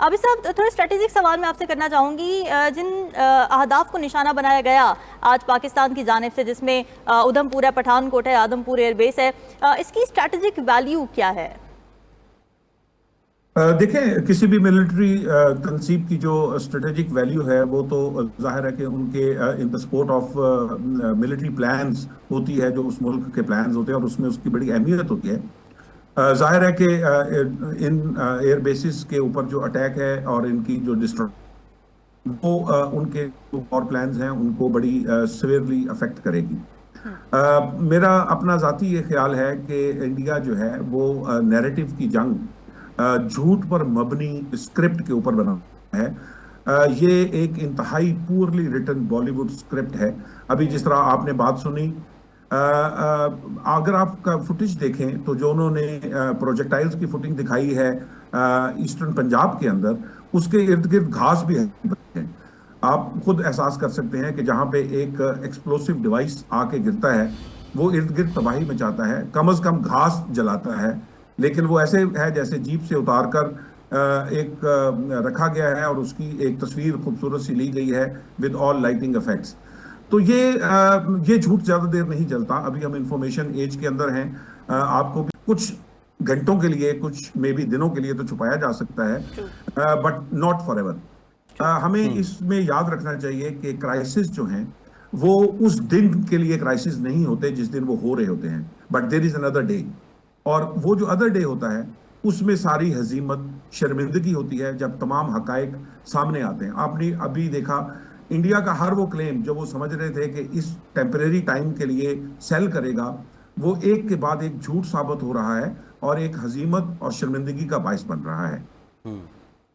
अभी साहब थोड़ा स्ट्रेटेजिक सवाल मैं आपसे करना चाहूँगी। जिन अहदाफ को निशाना बनाया गया आज पाकिस्तान की जानिब से, जिसमें उधमपुर है, पठानकोट है, आदमपुर एयरबेस है, इसकी स्ट्रेटेजिक वैल्यू क्या है? देखें, किसी भी मिलिट्री तंसीब की जो स्ट्रेटेजिक वैल्यू है वो तो जाहिर है कि उनके in the support of military plans होती है, जो उस मुल्क के प्लान्स होते हैं और उसमें उसकी बड़ी अहमियत होती है। जाहिर है कि इन एयर बेसिस के ऊपर जो अटैक है और इनकी जो डिस्ट्रॉय वो उनके जो और प्लान्स हैं उनको बड़ी सिवियरली अफेक्ट करेगी। मेरा अपना जाती ये ख्याल है कि इंडिया जो है वो नैरेटिव की जंग झूठ पर मबनी स्क्रिप्ट के ऊपर बना है। ये एक इंतहाई पुअरली रिटन बॉलीवुड स्क्रिप्ट है। अभी जिस तरह आपने बात सुनी, अगर आप का फुटेज देखें तो जो उन्होंने प्रोजेक्टाइल्स की फुटिंग दिखाई है ईस्टर्न पंजाब के अंदर, उसके इर्द गिर्द घास भी है। आप खुद एहसास कर सकते हैं कि जहां पे एक एक्सप्लोसिव डिवाइस आके गिरता है वो इर्द गिर्द तबाही मचाता है, कम से कम घास जलाता है, लेकिन वो ऐसे है जैसे जीप से उतार कर एक रखा गया है और उसकी एक तस्वीर खूबसूरत सी ली गई है विद ऑल लाइटिंग इफेक्ट्स। तो ये झूठ ज्यादा देर नहीं चलता। अभी हम इंफॉर्मेशन एज के अंदर हैं। आपको भी कुछ घंटों के लिए, कुछ मे बी दिनों के लिए तो छुपाया जा सकता है, बट नॉट फॉर एवर। हमें इसमें याद रखना चाहिए कि क्राइसिस जो हैं वो उस दिन के लिए क्राइसिस नहीं होते जिस दिन वो हो रहे होते हैं, but there is another day. और वो जो अदर डे होता है उसमें सारी हजीमत, शर्मिंदगी होती है जब तमाम हकायक सामने आते हैं। आपने अभी देखा इंडिया का हर वो क्लेम जो वो समझ रहे थे कि इस टेम्परेरी टाइम के लिए सेल करेगा, वो एक के बाद एक झूठ साबित हो रहा है और एक हजीमत और शर्मिंदगी का बायस बन रहा है।